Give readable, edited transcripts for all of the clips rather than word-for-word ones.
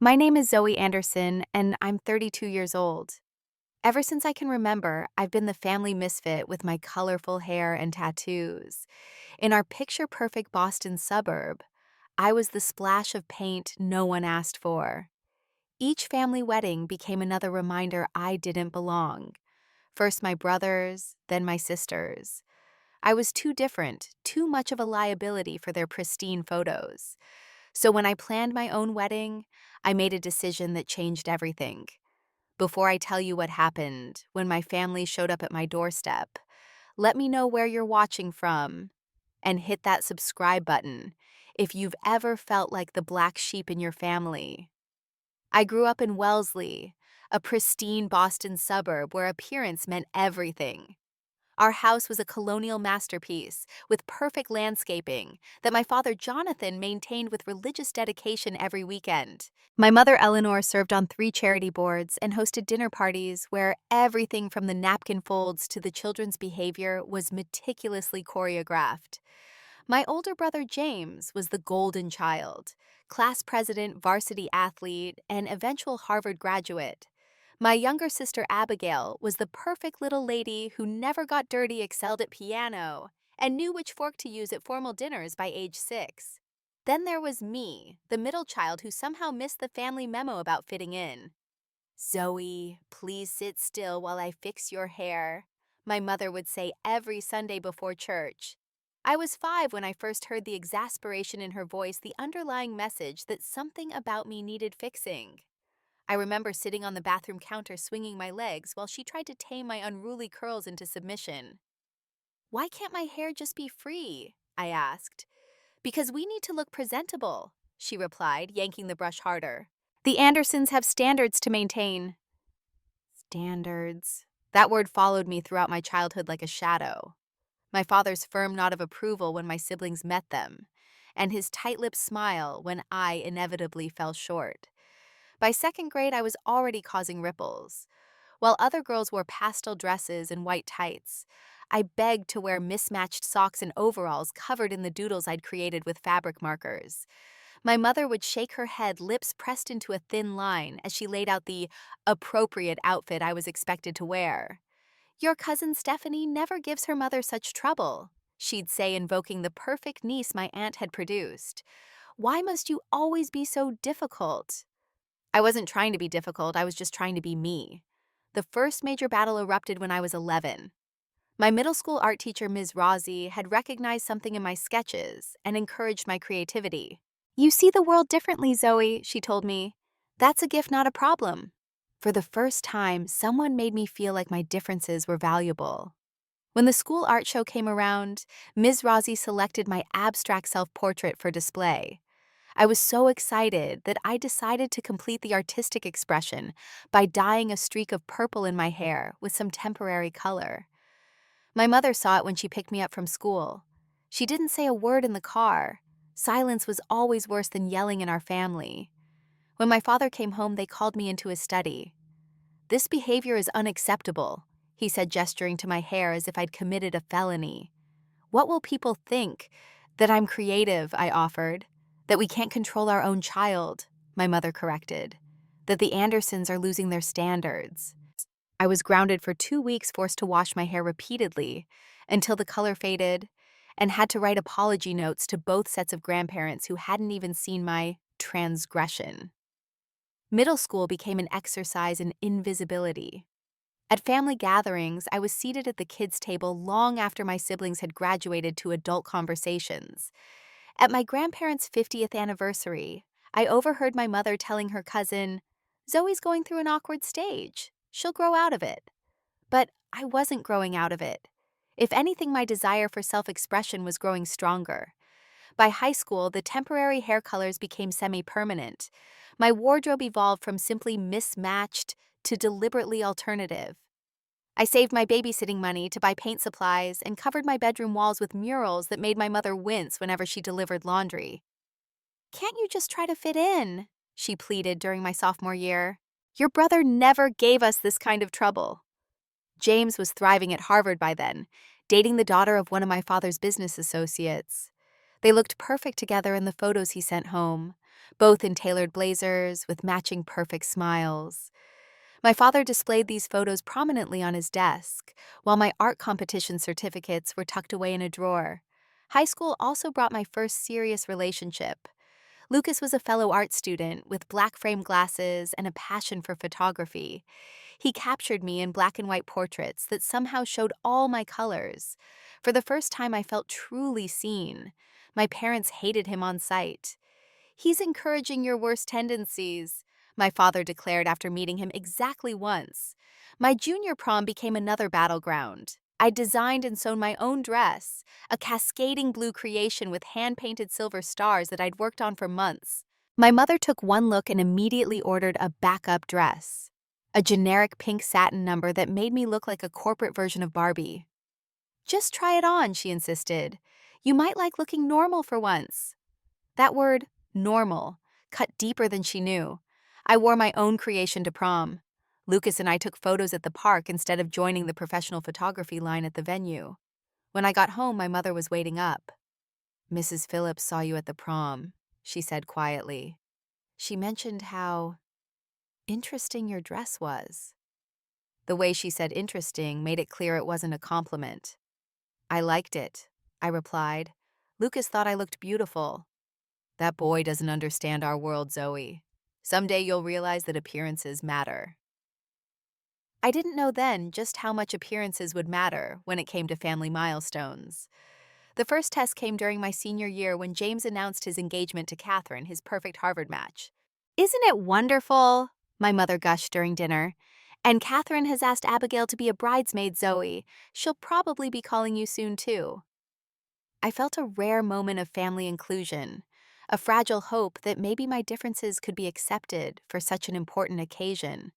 My name is Zoe Anderson, and I'm 32 years old. Ever since I can remember, I've been the family misfit with my colorful hair and tattoos. In our picture perfect Boston suburb, I was the splash of paint no one asked for. Each family wedding became another reminder I didn't belong. First my brothers, then my sisters. I was too different, too much of a liability for their pristine photos. So when I planned my own wedding, I made a decision that changed everything. Before I tell you what happened when my family showed up at my doorstep, let me know where you're watching from and hit that subscribe button if you've ever felt like the black sheep in your family. I grew up in Wellesley, a pristine Boston suburb where appearance meant everything. Our house was a colonial masterpiece with perfect landscaping that my father Jonathan maintained with religious dedication every weekend. My mother Eleanor served on 3 charity boards and hosted dinner parties where everything from the napkin folds to the children's behavior was meticulously choreographed. My older brother James was the golden child, class president, varsity athlete, and eventual Harvard graduate. My younger sister Abigail was the perfect little lady who never got dirty, excelled at piano, and knew which fork to use at formal dinners by age 6. Then there was me, the middle child who somehow missed the family memo about fitting in. Zoe, please sit still while I fix your hair, my mother would say every Sunday before church. I was 5 when I first heard the exasperation in her voice, the underlying message that something about me needed fixing. I remember sitting on the bathroom counter swinging my legs while she tried to tame my unruly curls into submission. Why can't my hair just be free? I asked. Because we need to look presentable, she replied, yanking the brush harder. The Andersons have standards to maintain. Standards. That word followed me throughout my childhood like a shadow. My father's firm nod of approval when my siblings met them, and his tight-lipped smile when I inevitably fell short. By second grade, I was already causing ripples. While other girls wore pastel dresses and white tights, I begged to wear mismatched socks and overalls covered in the doodles I'd created with fabric markers. My mother would shake her head, lips pressed into a thin line, as she laid out the appropriate outfit I was expected to wear. Your cousin Stephanie never gives her mother such trouble, she'd say, invoking the perfect niece my aunt had produced. Why must you always be so difficult? I wasn't trying to be difficult, I was just trying to be me. The first major battle erupted when I was 11. My middle school art teacher, Ms. Rozzi, had recognized something in my sketches and encouraged my creativity. You see the world differently, Zoe, she told me. That's a gift, not a problem. For the first time, someone made me feel like my differences were valuable. When the school art show came around, Ms. Rozzi selected my abstract self-portrait for display. I was so excited that I decided to complete the artistic expression by dyeing a streak of purple in my hair with some temporary color. My mother saw it when she picked me up from school. She didn't say a word in the car. Silence was always worse than yelling in our family. When my father came home, they called me into his study. This behavior is unacceptable, he said, gesturing to my hair as if I'd committed a felony. What will people think? That I'm creative, I offered. That we can't control our own child, my mother corrected. That the Andersons are losing their standards. I was grounded for 2 weeks, forced to wash my hair repeatedly until the color faded, and had to write apology notes to both sets of grandparents who hadn't even seen my transgression. Middle school became an exercise in invisibility. At family gatherings, I was seated at the kids' table long after my siblings had graduated to adult conversations. At my grandparents' 50th anniversary, I overheard my mother telling her cousin, "Zoe's going through an awkward stage. She'll grow out of it." But I wasn't growing out of it. If anything, my desire for self-expression was growing stronger. By high school, the temporary hair colors became semi-permanent. My wardrobe evolved from simply mismatched to deliberately alternative. I saved my babysitting money to buy paint supplies and covered my bedroom walls with murals that made my mother wince whenever she delivered laundry. "Can't you just try to fit in?" she pleaded during my sophomore year. "Your brother never gave us this kind of trouble." James was thriving at Harvard by then, dating the daughter of one of my father's business associates. They looked perfect together in the photos he sent home. both in tailored blazers with matching perfect smiles. My father displayed these photos prominently on his desk, while my art competition certificates were tucked away in a drawer. High school also brought my first serious relationship. Lucas was a fellow art student with black frame glasses and a passion for photography. He captured me in black and white portraits that somehow showed all my colors. For the first time, I felt truly seen. My parents hated him on sight. "He's encouraging your worst tendencies," my father declared after meeting him exactly once. My junior prom became another battleground. I designed and sewn my own dress, a cascading blue creation with hand-painted silver stars that I'd worked on for months. My mother took one look and immediately ordered a backup dress, a generic pink satin number that made me look like a corporate version of Barbie. "Just try it on," she insisted. "You might like looking normal for once." That word, normal, cut deeper than she knew. I wore my own creation to prom. Lucas and I took photos at the park instead of joining the professional photography line at the venue. When I got home, my mother was waiting up. "Mrs. Phillips saw you at the prom," she said quietly. "She mentioned how interesting your dress was." The way she said interesting made it clear it wasn't a compliment. "I liked it," I replied. "Lucas thought I looked beautiful." "That boy doesn't understand our world, Zoe. Someday you'll realize that appearances matter." I didn't know then just how much appearances would matter when it came to family milestones. The first test came during my senior year when James announced his engagement to Catherine, his perfect Harvard match. "Isn't it wonderful?" my mother gushed during dinner. "And Catherine has asked Abigail to be a bridesmaid, Zoe. She'll probably be calling you soon, too." I felt a rare moment of family inclusion, a fragile hope that maybe my differences could be accepted for such an important occasion.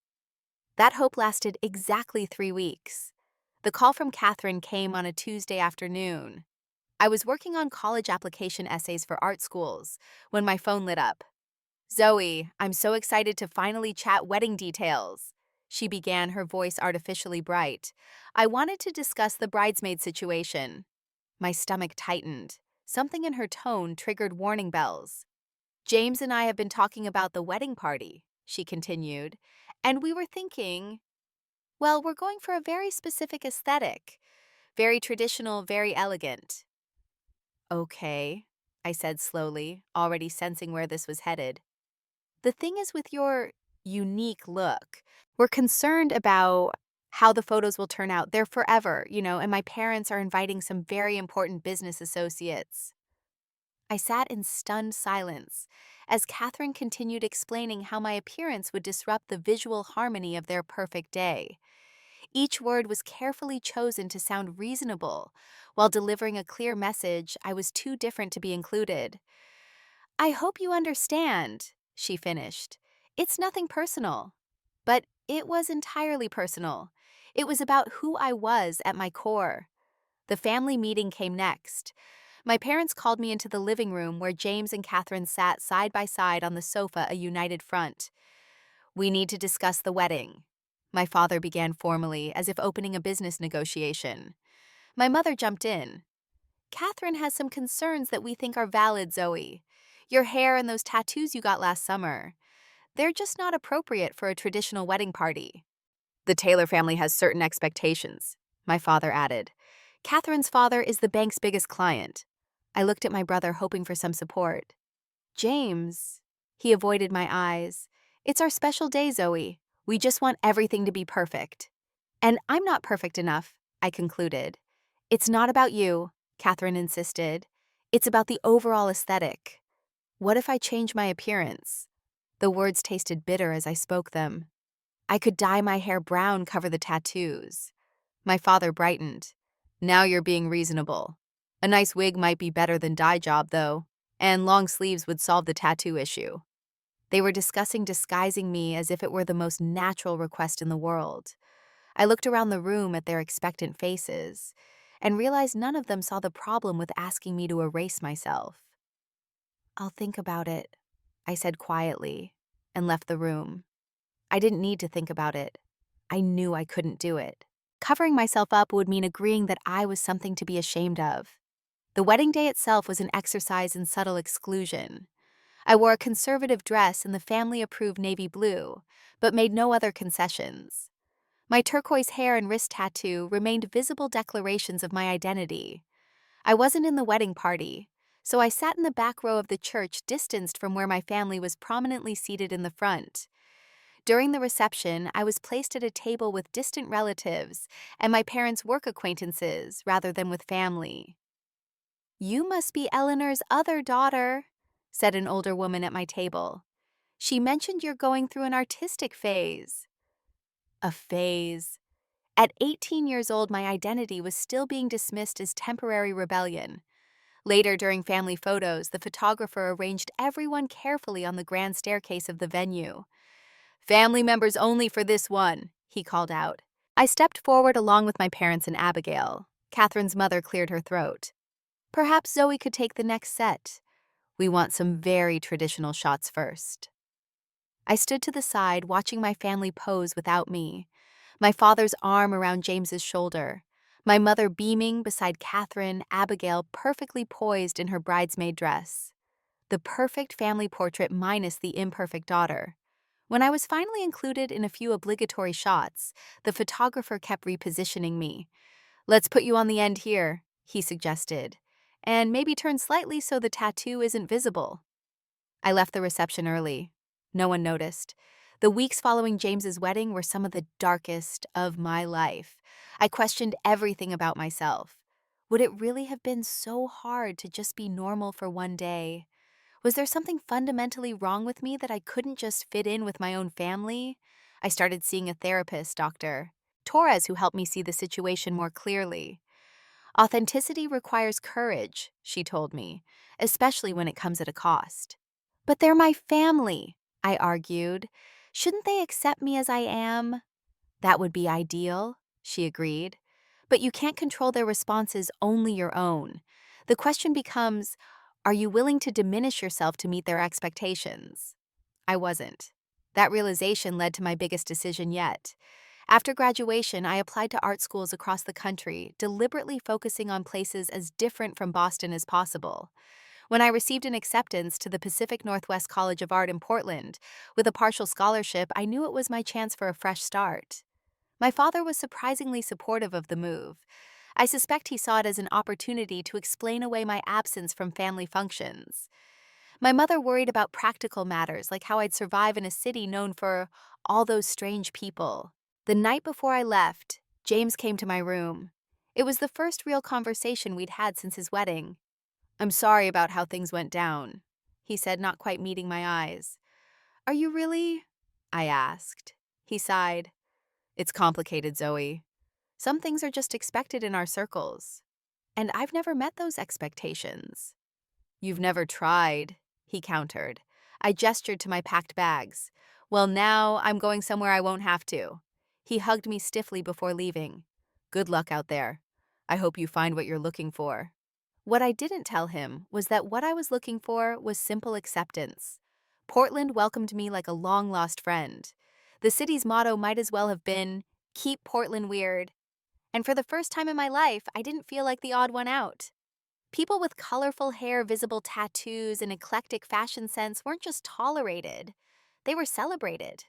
That hope lasted exactly 3 weeks. The call from Catherine came on a Tuesday afternoon. I was working on college application essays for art schools when my phone lit up. "Zoe, I'm so excited to finally chat wedding details," she began, her voice artificially bright. "I wanted to discuss the bridesmaid situation." My stomach tightened. Something in her tone triggered warning bells. "James and I have been talking about the wedding party," she continued, "and we were thinking, well, we're going for a very specific aesthetic. Very traditional, very elegant." "Okay," I said slowly, already sensing where this was headed. "The thing is with your unique look, we're concerned about how the photos will turn out. They're forever, and my parents are inviting some very important business associates." I sat in stunned silence as Catherine continued explaining how my appearance would disrupt the visual harmony of their perfect day. Each word was carefully chosen to sound reasonable, while delivering a clear message I was too different to be included. "I hope you understand," she finished. "It's nothing personal." But it was entirely personal. It was about who I was at my core. The family meeting came next. My parents called me into the living room where James and Catherine sat side by side on the sofa, a united front. "We need to discuss the wedding," my father began formally, as if opening a business negotiation. My mother jumped in. "Catherine has some concerns that we think are valid, Zoe. Your hair and those tattoos you got last summer. They're just not appropriate for a traditional wedding party." "The Taylor family has certain expectations," my father added. "Catherine's father is the bank's biggest client." I looked at my brother, hoping for some support. "James," he avoided my eyes. "It's our special day, Zoe. We just want everything to be perfect." "And I'm not perfect enough," I concluded. "It's not about you," Catherine insisted. "It's about the overall aesthetic." "What if I change my appearance?" The words tasted bitter as I spoke them. "I could dye my hair brown, cover the tattoos." My father brightened. "Now you're being reasonable. A nice wig might be better than dye job, though, and long sleeves would solve the tattoo issue." They were discussing disguising me as if it were the most natural request in the world. I looked around the room at their expectant faces and realized none of them saw the problem with asking me to erase myself. "I'll think about it," I said quietly, and left the room. I didn't need to think about it. I knew I couldn't do it. Covering myself up would mean agreeing that I was something to be ashamed of. The wedding day itself was an exercise in subtle exclusion. I wore a conservative dress in the family-approved navy blue, but made no other concessions. My turquoise hair and wrist tattoo remained visible declarations of my identity. I wasn't in the wedding party, so I sat in the back row of the church, distanced from where my family was prominently seated in the front. During the reception, I was placed at a table with distant relatives and my parents' work acquaintances rather than with family. "You must be Eleanor's other daughter," said an older woman at my table. "She mentioned you're going through an artistic phase." A phase. At 18 years old, my identity was still being dismissed as temporary rebellion. Later, during family photos, the photographer arranged everyone carefully on the grand staircase of the venue. "Family members only for this one," he called out. I stepped forward along with my parents and Abigail. Catherine's mother cleared her throat. "Perhaps Zoe could take the next set. We want some very traditional shots first." I stood to the side, watching my family pose without me. My father's arm around James's shoulder. My mother beaming beside Catherine, Abigail perfectly poised in her bridesmaid dress. The perfect family portrait minus the imperfect daughter. When I was finally included in a few obligatory shots, the photographer kept repositioning me. "Let's put you on the end here," he suggested, "and maybe turn slightly so the tattoo isn't visible." I left the reception early. No one noticed. The weeks following James's wedding were some of the darkest of my life. I questioned everything about myself. Would it really have been so hard to just be normal for one day? Was there something fundamentally wrong with me that I couldn't just fit in with my own family? I started seeing a therapist, Dr. Torres, who helped me see the situation more clearly. "Authenticity requires courage," she told me, "especially when it comes at a cost." "But they're my family," I argued. "Shouldn't they accept me as I am?" "That would be ideal," she agreed. "But you can't control their responses, only your own. The question becomes, are you willing to diminish yourself to meet their expectations?" I wasn't. That realization led to my biggest decision yet. After graduation, I applied to art schools across the country, deliberately focusing on places as different from Boston as possible. When I received an acceptance to the Pacific Northwest College of Art in Portland, with a partial scholarship, I knew it was my chance for a fresh start. My father was surprisingly supportive of the move. I suspect he saw it as an opportunity to explain away my absence from family functions. My mother worried about practical matters, like how I'd survive in a city known for all those strange people. The night before I left, James came to my room. It was the first real conversation we'd had since his wedding. "I'm sorry about how things went down," he said, not quite meeting my eyes. "Are you really?" I asked. He sighed. "It's complicated, Zoe. Some things are just expected in our circles. And I've never met those expectations." "You've never tried," he countered. I gestured to my packed bags. "Well, now I'm going somewhere I won't have to." He hugged me stiffly before leaving. "Good luck out there. I hope you find what you're looking for." What I didn't tell him was that what I was looking for was simple acceptance. Portland welcomed me like a long-lost friend. The city's motto might as well have been, "Keep Portland weird." And for the first time in my life, I didn't feel like the odd one out. People with colorful hair, visible tattoos, and eclectic fashion sense weren't just tolerated, they were celebrated.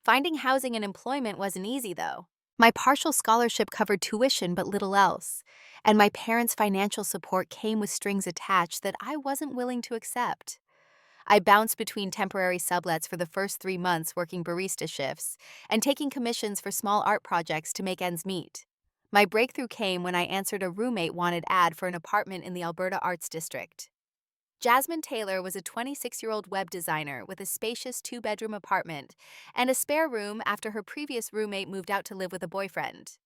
Finding housing and employment wasn't easy, though. My partial scholarship covered tuition but little else, and my parents' financial support came with strings attached that I wasn't willing to accept. I bounced between temporary sublets for the first 3 months, working barista shifts and taking commissions for small art projects to make ends meet. My breakthrough came when I answered a roommate-wanted ad for an apartment in the Alberta Arts District. Jasmine Taylor was a 26-year-old web designer with a spacious 2-bedroom apartment and a spare room after her previous roommate moved out to live with a boyfriend.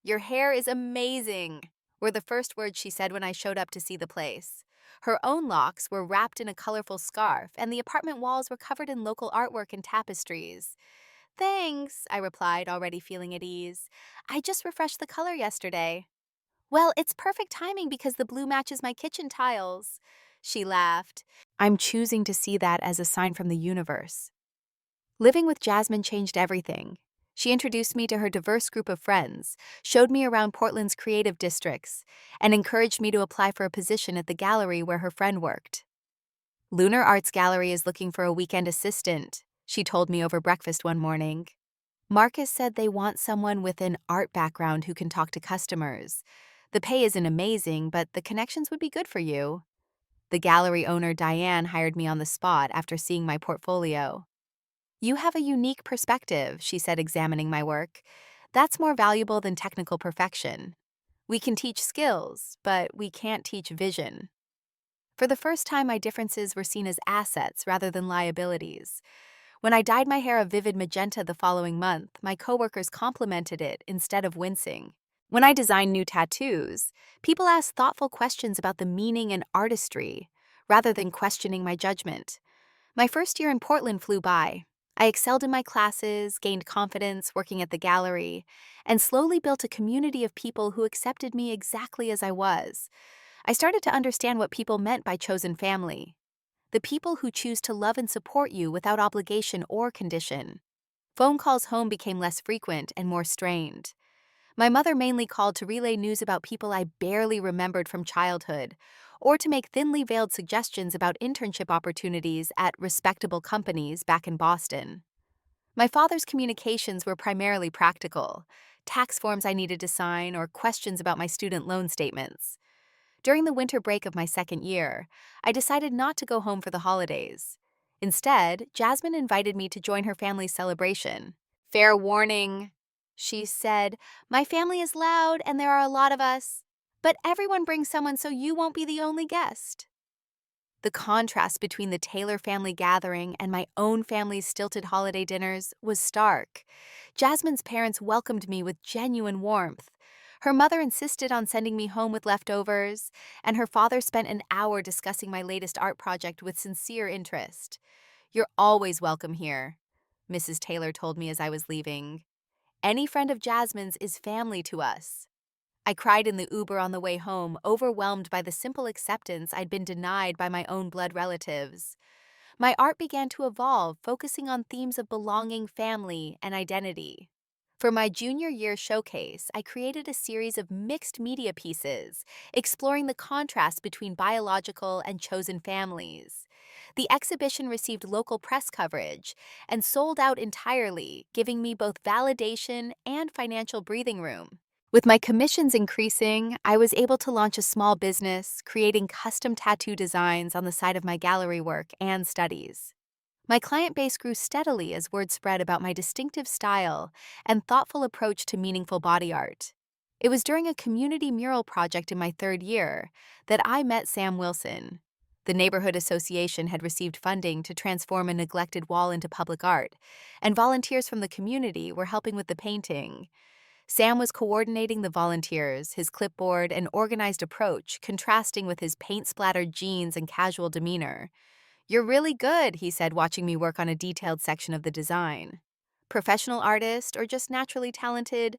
"Your hair is amazing," were the first words she said when I showed up to see the place. Her own locks were wrapped in a colorful scarf, and the apartment walls were covered in local artwork and tapestries. "Thanks," I replied, already feeling at ease. "I just refreshed the color yesterday." "Well, it's perfect timing because the blue matches my kitchen tiles." She laughed. "I'm choosing to see that as a sign from the universe." Living with Jasmine changed everything. She introduced me to her diverse group of friends, showed me around Portland's creative districts, and encouraged me to apply for a position at the gallery where her friend worked. Lunar Arts Gallery is looking for a weekend assistant, she told me over breakfast one morning. Marcus said they want someone with an art background who can talk to customers. The pay isn't amazing, but the connections would be good for you. The gallery owner, Diane, hired me on the spot after seeing my portfolio. You have a unique perspective, she said, examining my work. That's more valuable than technical perfection. We can teach skills, but we can't teach vision. For the first time, my differences were seen as assets rather than liabilities. When I dyed my hair a vivid magenta the following month, my coworkers complimented it instead of wincing. When I designed new tattoos, people asked thoughtful questions about the meaning and artistry, rather than questioning my judgment. My first year in Portland flew by. I excelled in my classes, gained confidence working at the gallery, and slowly built a community of people who accepted me exactly as I was. I started to understand what people meant by chosen family. The people who choose to love and support you without obligation or condition. Phone calls home became less frequent and more strained. My mother mainly called to relay news about people I barely remembered from childhood, or to make thinly veiled suggestions about internship opportunities at respectable companies back in Boston. My father's communications were primarily practical, tax forms I needed to sign, or questions about my student loan statements. During the winter break of my second year, I decided not to go home for the holidays. Instead, Jasmine invited me to join her family's celebration. Fair warning, she said, my family is loud and there are a lot of us, but everyone brings someone so you won't be the only guest. The contrast between the Taylor family gathering and my own family's stilted holiday dinners was stark. Jasmine's parents welcomed me with genuine warmth. Her mother insisted on sending me home with leftovers, and her father spent an hour discussing my latest art project with sincere interest. You're always welcome here, Mrs. Taylor told me as I was leaving. Any friend of Jasmine's is family to us. I cried in the Uber on the way home, overwhelmed by the simple acceptance I'd been denied by my own blood relatives. My art began to evolve, focusing on themes of belonging, family, and identity. For my junior year showcase, I created a series of mixed media pieces, exploring the contrast between biological and chosen families. The exhibition received local press coverage and sold out entirely, giving me both validation and financial breathing room. With my commissions increasing, I was able to launch a small business, creating custom tattoo designs on the side of my gallery work and studies. My client base grew steadily as word spread about my distinctive style and thoughtful approach to meaningful body art. It was during a community mural project in my third year that I met Sam Wilson. The neighborhood association had received funding to transform a neglected wall into public art, and volunteers from the community were helping with the painting. Sam was coordinating the volunteers, his clipboard and organized approach contrasting with his paint-splattered jeans and casual demeanor. You're really good, he said, watching me work on a detailed section of the design. Professional artist or just naturally talented?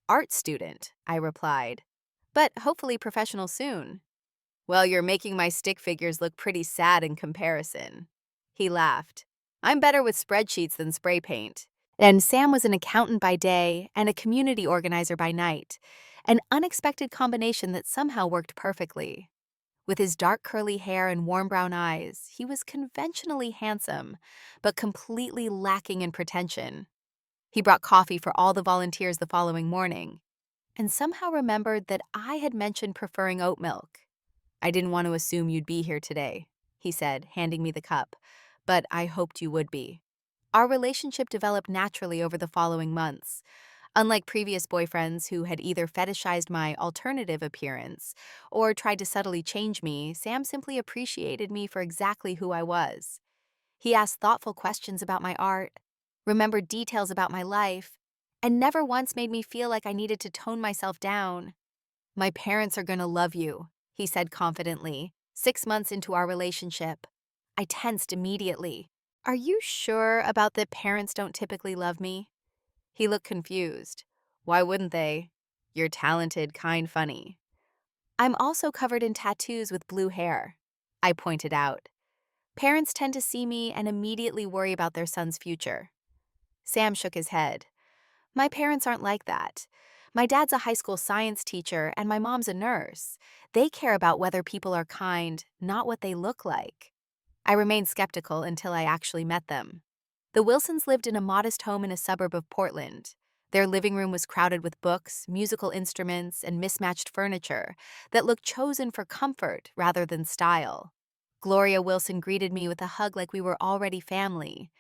Art student, I replied. But hopefully professional soon. Well, you're making my stick figures look pretty sad in comparison. He laughed. I'm better with spreadsheets than spray paint. And Sam was an accountant by day and a community organizer by night, an unexpected combination that somehow worked perfectly. With his dark curly hair and warm brown eyes, he was conventionally handsome, but completely lacking in pretension. He brought coffee for all the volunteers the following morning, and somehow remembered that I had mentioned preferring oat milk. I didn't want to assume you'd be here today, he said, handing me the cup, but I hoped you would be. Our relationship developed naturally over the following months. Unlike previous boyfriends who had either fetishized my alternative appearance or tried to subtly change me, Sam simply appreciated me for exactly who I was. He asked thoughtful questions about my art, remembered details about my life, and never once made me feel like I needed to tone myself down. My parents are gonna love you, he said confidently, 6 months into our relationship. I tensed immediately. Are you sure about that parents don't typically love me? He looked confused. Why wouldn't they? You're talented, kind, funny. I'm also covered in tattoos with blue hair, I pointed out. Parents tend to see me and immediately worry about their son's future. Sam shook his head. My parents aren't like that. My dad's a high school science teacher and my mom's a nurse. They care about whether people are kind, not what they look like. I remained skeptical until I actually met them. The Wilsons lived in a modest home in a suburb of Portland. Their living room was crowded with books, musical instruments, and mismatched furniture that looked chosen for comfort rather than style. Gloria Wilson greeted me with a hug like we were already family,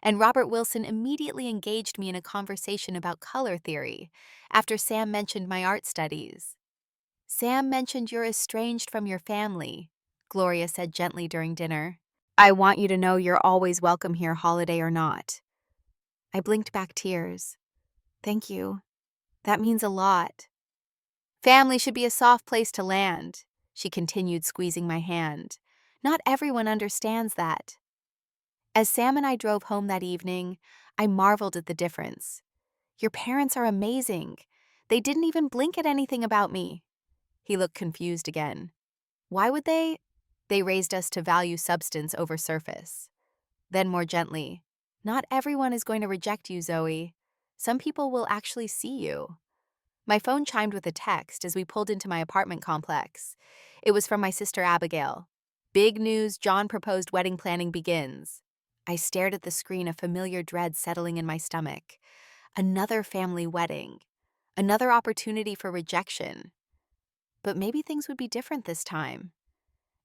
and Robert Wilson immediately engaged me in a conversation about color theory after Sam mentioned my art studies. Sam mentioned you're estranged from your family, Gloria said gently during dinner. I want you to know you're always welcome here, holiday or not. I blinked back tears. Thank you. That means a lot. Family should be a soft place to land, she continued, squeezing my hand. Not everyone understands that. As Sam and I drove home that evening, I marveled at the difference. Your parents are amazing. They didn't even blink at anything about me. He looked confused again. Why would they? They raised us to value substance over surface. Then more gently, not everyone is going to reject you, Zoe. Some people will actually see you. My phone chimed with a text as we pulled into my apartment complex. It was from my sister Abigail. Big news, John proposed wedding planning begins. I stared at the screen, a familiar dread settling in my stomach. Another family wedding. Another opportunity for rejection. But maybe things would be different this time.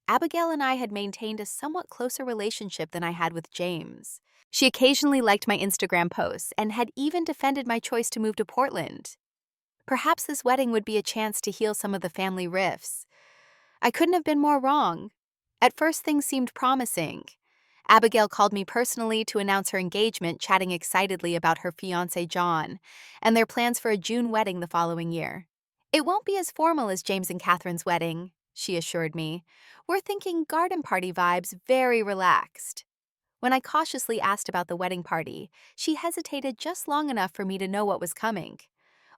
Abigail and I had maintained a somewhat closer relationship than I had with James. She occasionally liked my Instagram posts and had even defended my choice to move to Portland. Perhaps this wedding would be a chance to heal some of the family rifts. I couldn't have been more wrong. At first, things seemed promising. Abigail called me personally to announce her engagement, chatting excitedly about her fiancé John and their plans for a June wedding the following year. It won't be as formal as James and Catherine's wedding, she assured me. We're thinking garden party vibes, very relaxed. When I cautiously asked about the wedding party, she hesitated just long enough for me to know what was coming.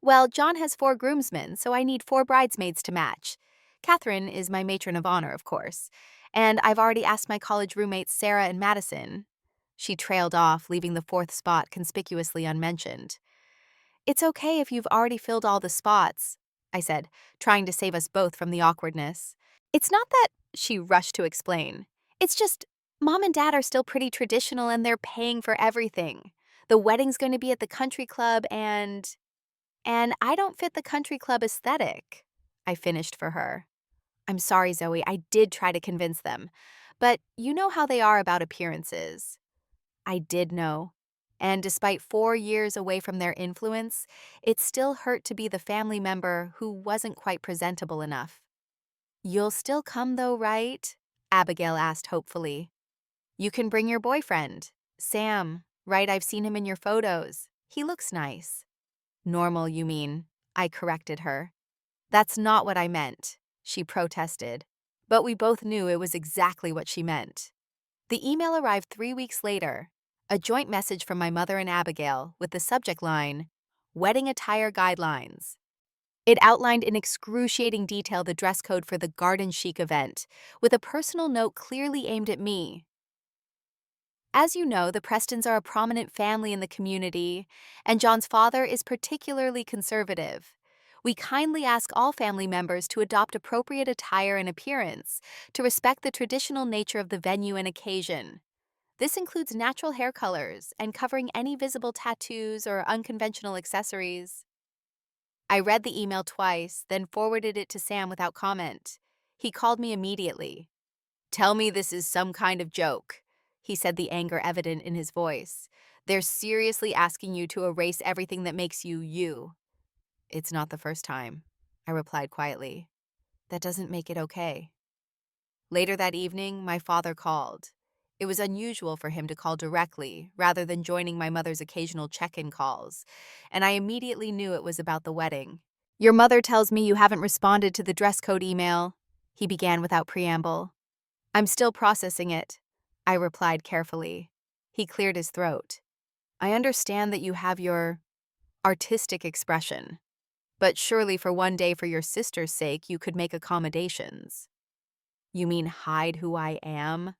Well, John has 4 groomsmen, so I need 4 bridesmaids to match. Catherine is my matron of honor, of course, and I've already asked my college roommates Sarah and Madison. She trailed off, leaving the 4th spot conspicuously unmentioned. It's okay if you've already filled all the spots, I said, trying to save us both from the awkwardness. It's not that, she rushed to explain. It's just, Mom and Dad are still pretty traditional and they're paying for everything. The wedding's going to be at the country club and I don't fit the country club aesthetic, I finished for her. I'm sorry, Zoe, I did try to convince them. But you know how they are about appearances. I did know. And despite 4 years away from their influence, it still hurt to be the family member who wasn't quite presentable enough. You'll still come though, right? Abigail asked hopefully. You can bring your boyfriend. Sam, right? I've seen him in your photos. He looks nice. Normal, you mean? I corrected her. That's not what I meant, she protested. But we both knew it was exactly what she meant. The email arrived 3 weeks later, a joint message from my mother and Abigail with the subject line, Wedding Attire Guidelines. It outlined in excruciating detail the dress code for the garden chic event, with a personal note clearly aimed at me. As you know, the Prestons are a prominent family in the community, and John's father is particularly conservative. We kindly ask all family members to adopt appropriate attire and appearance to respect the traditional nature of the venue and occasion. This includes natural hair colors and covering any visible tattoos or unconventional accessories. I read the email twice, then forwarded it to Sam without comment. He called me immediately. Tell me this is some kind of joke, he said, the anger evident in his voice. They're seriously asking you to erase everything that makes you you. It's not the first time, I replied quietly. That doesn't make it okay. Later that evening, my father called. It was unusual for him to call directly, rather than joining my mother's occasional check-in calls, and I immediately knew it was about the wedding. Your mother tells me you haven't responded to the dress code email, he began without preamble. I'm still processing it, I replied carefully. He cleared his throat. I understand that you have your artistic expression, but surely for one day for your sister's sake you could make accommodations. You mean hide who I am?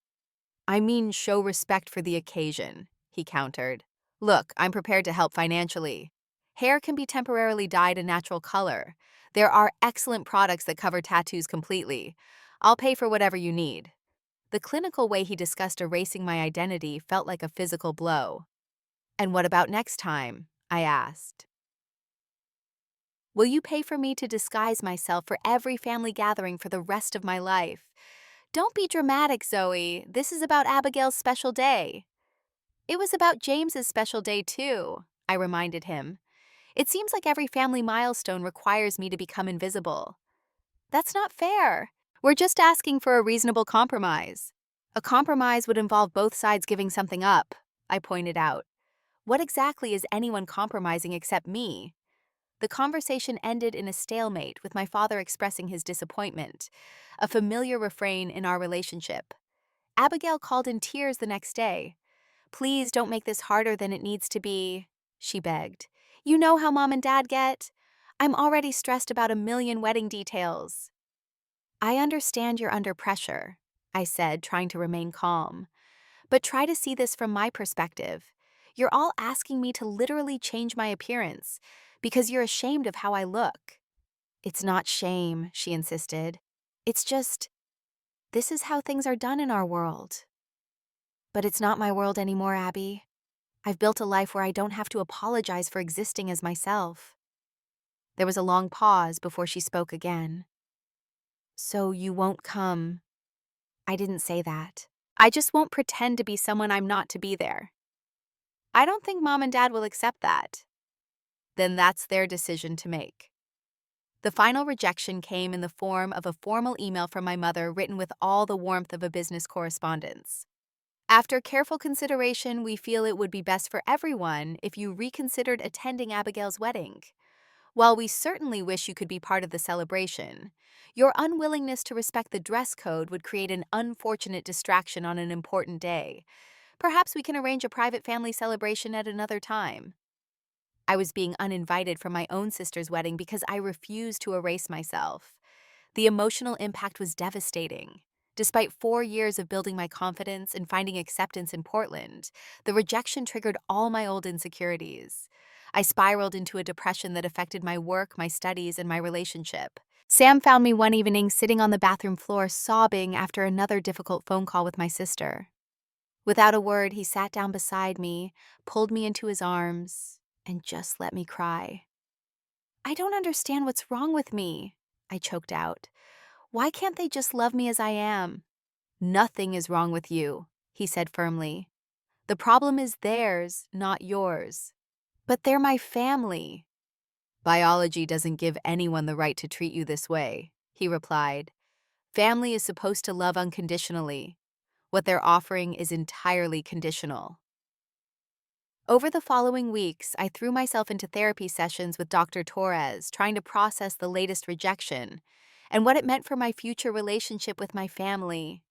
I mean show respect for the occasion, he countered. Look, I'm prepared to help financially. Hair can be temporarily dyed a natural color. There are excellent products that cover tattoos completely. I'll pay for whatever you need. The clinical way he discussed erasing my identity felt like a physical blow. "And what about next time?" I asked. "Will you pay for me to disguise myself for every family gathering for the rest of my life?" "Don't be dramatic, Zoe. This is about Abigail's special day." "It was about James's special day, too," I reminded him. "It seems like every family milestone requires me to become invisible." "That's not fair. We're just asking for a reasonable compromise." "A compromise would involve both sides giving something up," I pointed out. "What exactly is anyone compromising except me?" The conversation ended in a stalemate, with my father expressing his disappointment, a familiar refrain in our relationship. Abigail called in tears the next day. "Please don't make this harder than it needs to be," she begged. "You know how Mom and Dad get. I'm already stressed about a million wedding details." "I understand you're under pressure," I said, trying to remain calm. "But try to see this from my perspective. You're all asking me to literally change my appearance because you're ashamed of how I look." "It's not shame," she insisted. "It's just, this is how things are done in our world." "But it's not my world anymore, Abby. I've built a life where I don't have to apologize for existing as myself." There was a long pause before she spoke again. "So you won't come?" "I didn't say that. I just won't pretend to be someone I'm not to be there." "I don't think Mom and Dad will accept that." "Then that's their decision to make." The final rejection came in the form of a formal email from my mother, written with all the warmth of a business correspondence. "After careful consideration, we feel it would be best for everyone if you reconsidered attending Abigail's wedding. While we certainly wish you could be part of the celebration, your unwillingness to respect the dress code would create an unfortunate distraction on an important day. Perhaps we can arrange a private family celebration at another time." I was being uninvited from my own sister's wedding because I refused to erase myself. The emotional impact was devastating. Despite 4 years of building my confidence and finding acceptance in Portland, the rejection triggered all my old insecurities. I spiraled into a depression that affected my work, my studies, and my relationship. Sam found me one evening sitting on the bathroom floor sobbing after another difficult phone call with my sister. Without a word, he sat down beside me, pulled me into his arms, and just let me cry. "I don't understand what's wrong with me," I choked out. "Why can't they just love me as I am?" "Nothing is wrong with you," he said firmly. "The problem is theirs, not yours." "But they're my family." "Biology doesn't give anyone the right to treat you this way," he replied. "Family is supposed to love unconditionally. What they're offering is entirely conditional." Over the following weeks, I threw myself into therapy sessions with Dr. Torres, trying to process the latest rejection and what it meant for my future relationship with my family.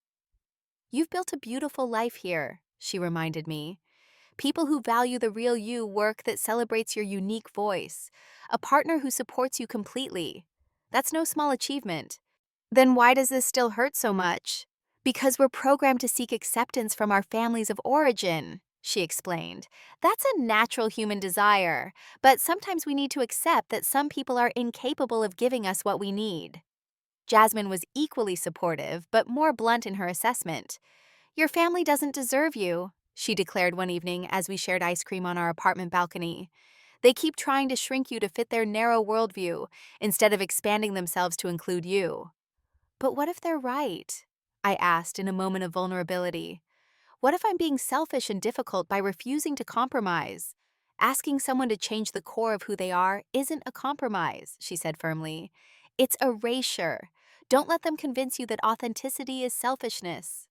"You've built a beautiful life here," she reminded me. "People who value the real you, work that celebrates your unique voice, a partner who supports you completely. That's no small achievement." "Then why does this still hurt so much?" "Because we're programmed to seek acceptance from our families of origin," she explained. "That's a natural human desire, but sometimes we need to accept that some people are incapable of giving us what we need." Jasmine was equally supportive, but more blunt in her assessment. "Your family doesn't deserve you," she declared one evening as we shared ice cream on our apartment balcony. "They keep trying to shrink you to fit their narrow worldview instead of expanding themselves to include you." "But what if they're right?" I asked in a moment of vulnerability. "What if I'm being selfish and difficult by refusing to compromise?" "Asking someone to change the core of who they are isn't a compromise," she said firmly. "It's erasure. Don't let them convince you that authenticity is selfishness."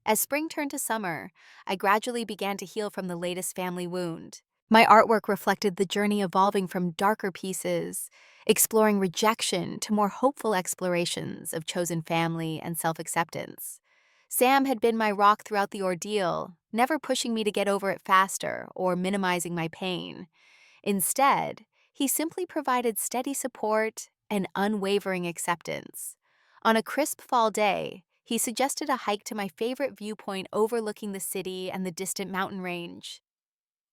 As spring turned to summer, I gradually began to heal from the latest family wound. My artwork reflected the journey evolving from darker pieces, exploring rejection, to more hopeful explorations of chosen family and self-acceptance. Sam had been my rock throughout the ordeal, never pushing me to get over it faster or minimizing my pain. Instead, he simply provided steady support and unwavering acceptance. On a crisp fall day, he suggested a hike to my favorite viewpoint overlooking the city and the distant mountain range.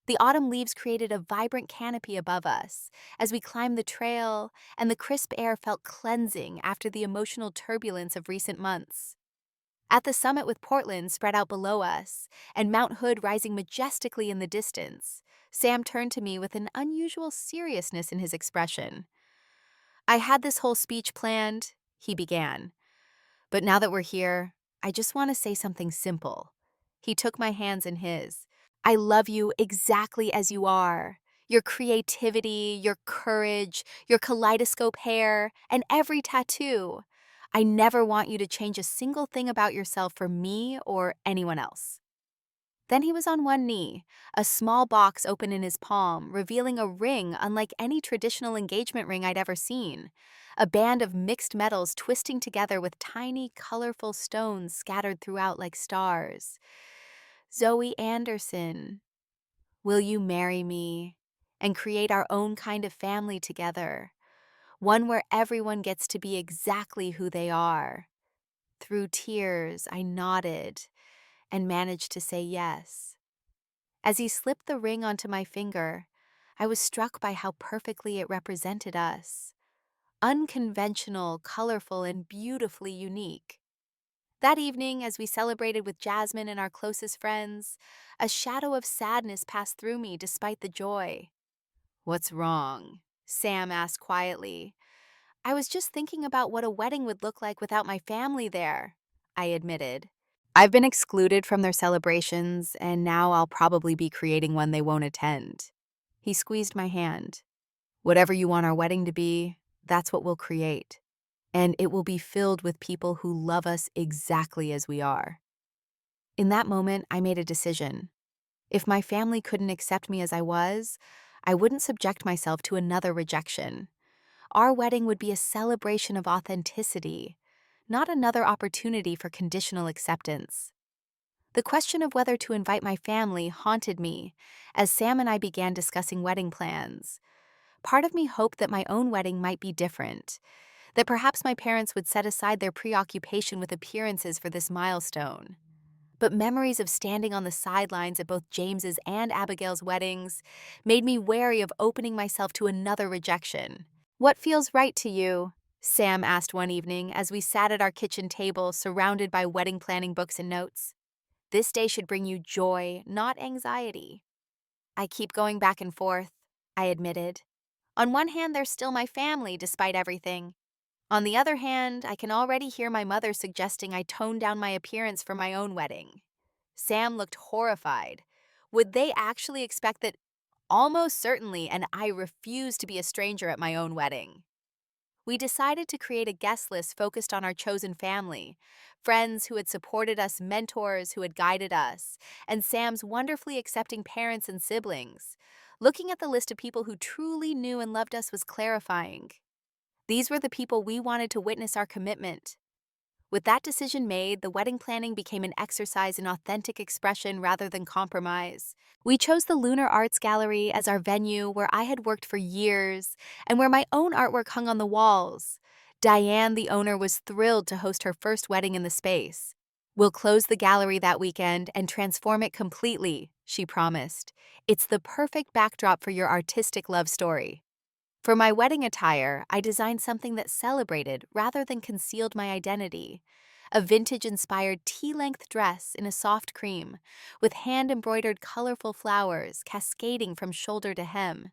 The autumn leaves created a vibrant canopy above us as we climbed the trail, and the crisp air felt cleansing after the emotional turbulence of recent months. At the summit with Portland spread out below us, and Mount Hood rising majestically in the distance, Sam turned to me with an unusual seriousness in his expression. "I had this whole speech planned," he began, "but now that we're here, I just want to say something simple." He took my hands in his. "I love you exactly as you are. Your creativity, your courage, your kaleidoscope hair, and every tattoo. I never want you to change a single thing about yourself for me or anyone else." Then he was on one knee, a small box open in his palm, revealing a ring unlike any traditional engagement ring I'd ever seen. A band of mixed metals twisting together with tiny, colorful stones scattered throughout like stars. "Zoe Anderson, will you marry me and create our own kind of family together? One where everyone gets to be exactly who they are." Through tears, I nodded and managed to say yes. As he slipped the ring onto my finger, I was struck by how perfectly it represented us. Unconventional, colorful, and beautifully unique. That evening, as we celebrated with Jasmine and our closest friends, a shadow of sadness passed through me despite the joy. "What's wrong?" Sam asked quietly. "I was just thinking about what a wedding would look like without my family there," I admitted. "I've been excluded from their celebrations, and now I'll probably be creating one they won't attend." He squeezed my hand. "Whatever you want our wedding to be, that's what we'll create. And it will be filled with people who love us exactly as we are." In that moment, I made a decision. If my family couldn't accept me as I was, I wouldn't subject myself to another rejection. Our wedding would be a celebration of authenticity, not another opportunity for conditional acceptance. The question of whether to invite my family haunted me as Sam and I began discussing wedding plans. Part of me hoped that my own wedding might be different, that perhaps my parents would set aside their preoccupation with appearances for this milestone. But memories of standing on the sidelines at both James's and Abigail's weddings made me wary of opening myself to another rejection. "What feels right to you?" Sam asked one evening as we sat at our kitchen table surrounded by wedding planning books and notes. "This day should bring you joy, not anxiety." "I keep going back and forth," I admitted. "On one hand, they're still my family despite everything. On the other hand, I can already hear my mother suggesting I tone down my appearance for my own wedding." Sam looked horrified. Would they actually expect that? Almost certainly, and I refused to be a stranger at my own wedding. We decided to create a guest list focused on our chosen family, friends who had supported us, mentors who had guided us, and Sam's wonderfully accepting parents and siblings. Looking at the list of people who truly knew and loved us was clarifying. These were the people we wanted to witness our commitment. With that decision made, the wedding planning became an exercise in authentic expression rather than compromise. We chose the Lunar Arts Gallery as our venue where I had worked for years and where my own artwork hung on the walls. Diane, the owner, was thrilled to host her first wedding in the space. "We'll close the gallery that weekend and transform it completely," she promised. "It's the perfect backdrop for your artistic love story." For my wedding attire, I designed something that celebrated rather than concealed my identity. A vintage-inspired tea-length dress in a soft cream, with hand-embroidered colorful flowers cascading from shoulder to hem.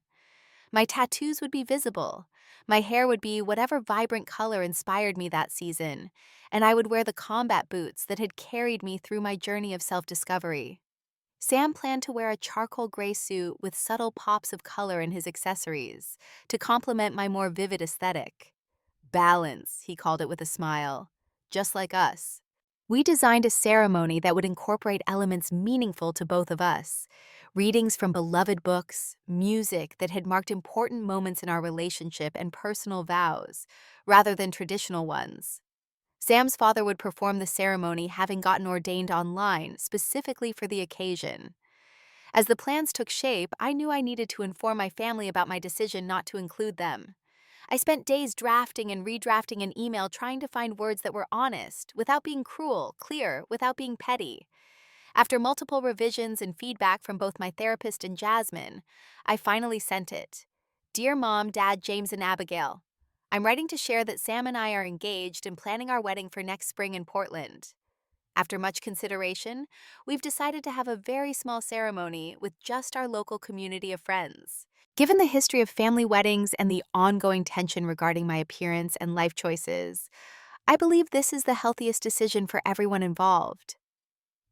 My tattoos would be visible. My hair would be whatever vibrant color inspired me that season, and I would wear the combat boots that had carried me through my journey of self-discovery. Sam planned to wear a charcoal gray suit with subtle pops of color in his accessories to complement my more vivid aesthetic. "Balance," he called it with a smile. "Just like us." We designed a ceremony that would incorporate elements meaningful to both of us. Readings from beloved books, music that had marked important moments in our relationship, and personal vows, rather than traditional ones. Sam's father would perform the ceremony, having gotten ordained online specifically for the occasion. As the plans took shape, I knew I needed to inform my family about my decision not to include them. I spent days drafting and redrafting an email trying to find words that were honest, without being cruel, clear, without being petty. After multiple revisions and feedback from both my therapist and Jasmine, I finally sent it. "Dear Mom, Dad, James, and Abigail, I'm writing to share that Sam and I are engaged and planning our wedding for next spring in Portland." After much consideration, we've decided to have a very small ceremony with just our local community of friends. Given the history of family weddings and the ongoing tension regarding my appearance and life choices, I believe this is the healthiest decision for everyone involved.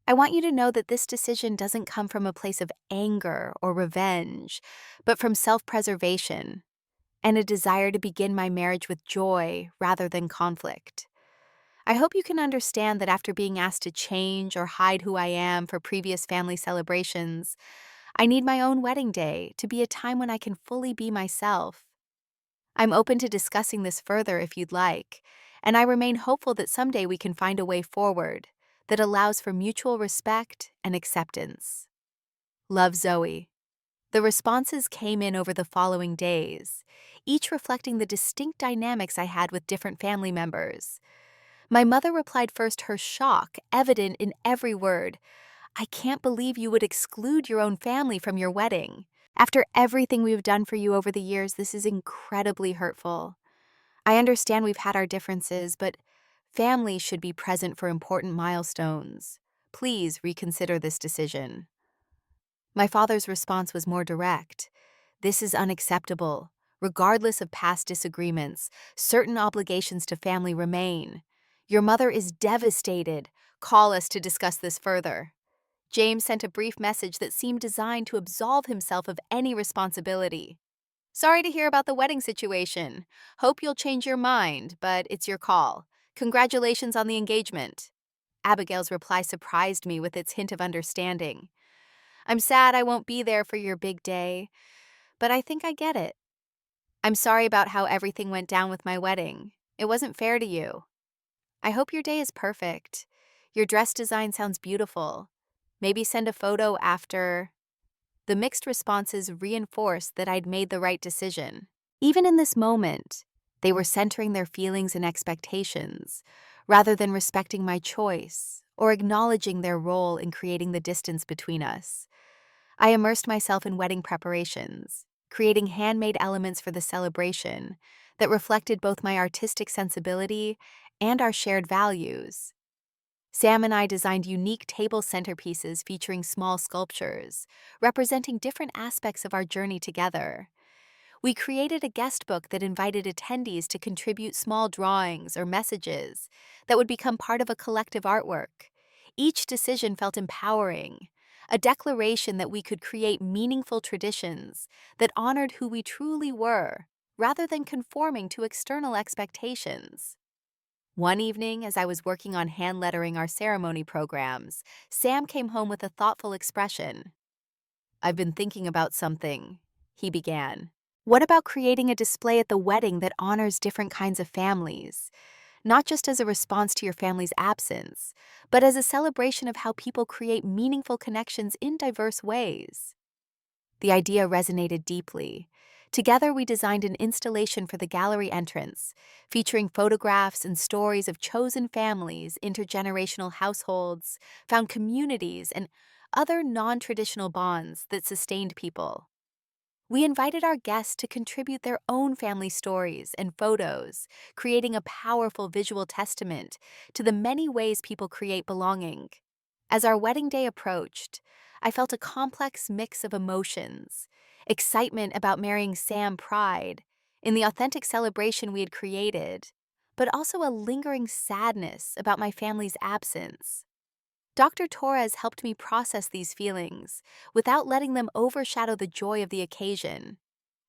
I want you to know that this decision doesn't come from a place of anger or revenge, but from self-preservation and a desire to begin my marriage with joy rather than conflict. I hope you can understand that after being asked to change or hide who I am for previous family celebrations, I need my own wedding day to be a time when I can fully be myself. I'm open to discussing this further if you'd like, and I remain hopeful that someday we can find a way forward that allows for mutual respect and acceptance. Love, Zoe. The responses came in over the following days, each reflecting the distinct dynamics I had with different family members. My mother replied first, her shock evident in every word. "I can't believe you would exclude your own family from your wedding. After everything we've done for you over the years, this is incredibly hurtful. I understand we've had our differences, but family should be present for important milestones. Please reconsider this decision." My father's response was more direct. "This is unacceptable. Regardless of past disagreements, certain obligations to family remain. Your mother is devastated. Call us to discuss this further." James sent a brief message that seemed designed to absolve himself of any responsibility. "Sorry to hear about the wedding situation. Hope you'll change your mind, but it's your call. Congratulations on the engagement." Abigail's reply surprised me with its hint of understanding. "I'm sad I won't be there for your big day, but I think I get it. I'm sorry about how everything went down with my wedding. It wasn't fair to you. I hope your day is perfect. Your dress design sounds beautiful. Maybe send a photo after." The mixed responses reinforced that I'd made the right decision. Even in this moment, they were centering their feelings and expectations, rather than respecting my choice or acknowledging their role in creating the distance between us. I immersed myself in wedding preparations, creating handmade elements for the celebration that reflected both my artistic sensibility and our shared values. Sam and I designed unique table centerpieces featuring small sculptures, representing different aspects of our journey together. We created a guest book that invited attendees to contribute small drawings or messages that would become part of a collective artwork. Each decision felt empowering, a declaration that we could create meaningful traditions that honored who we truly were, rather than conforming to external expectations. One evening, as I was working on hand lettering our ceremony programs, Sam came home with a thoughtful expression. "I've been thinking about something," he began. "What about creating a display at the wedding that honors different kinds of families? Not just as a response to your family's absence, but as a celebration of how people create meaningful connections in diverse ways." The idea resonated deeply. Together, we designed an installation for the gallery entrance, featuring photographs and stories of chosen families, intergenerational households, found communities, and other non-traditional bonds that sustained people. We invited our guests to contribute their own family stories and photos, creating a powerful visual testament to the many ways people create belonging. As our wedding day approached, I felt a complex mix of emotions: excitement about marrying Sam, pride in the authentic celebration we had created, but also a lingering sadness about my family's absence. Dr. Torres helped me process these feelings without letting them overshadow the joy of the occasion.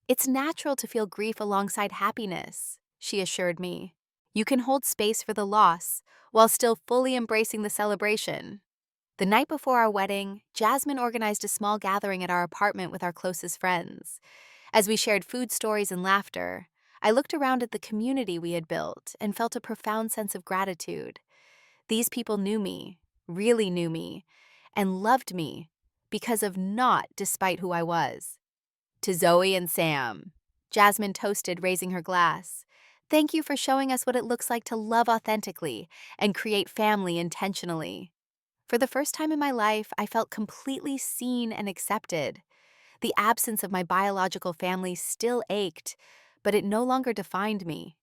"It's natural to feel grief alongside happiness," she assured me. "You can hold space for the loss while still fully embracing the celebration." The night before our wedding, Jasmine organized a small gathering at our apartment with our closest friends. As we shared food stories and laughter, I looked around at the community we had built and felt a profound sense of gratitude. These people knew me, really knew me, and loved me because of, not despite who I was. To Zoe and Sam, Jasmine toasted, raising her glass. "Thank you for showing us what it looks like to love authentically and create family intentionally." For the first time in my life, I felt completely seen and accepted. The absence of my biological family still ached, but it no longer defined me.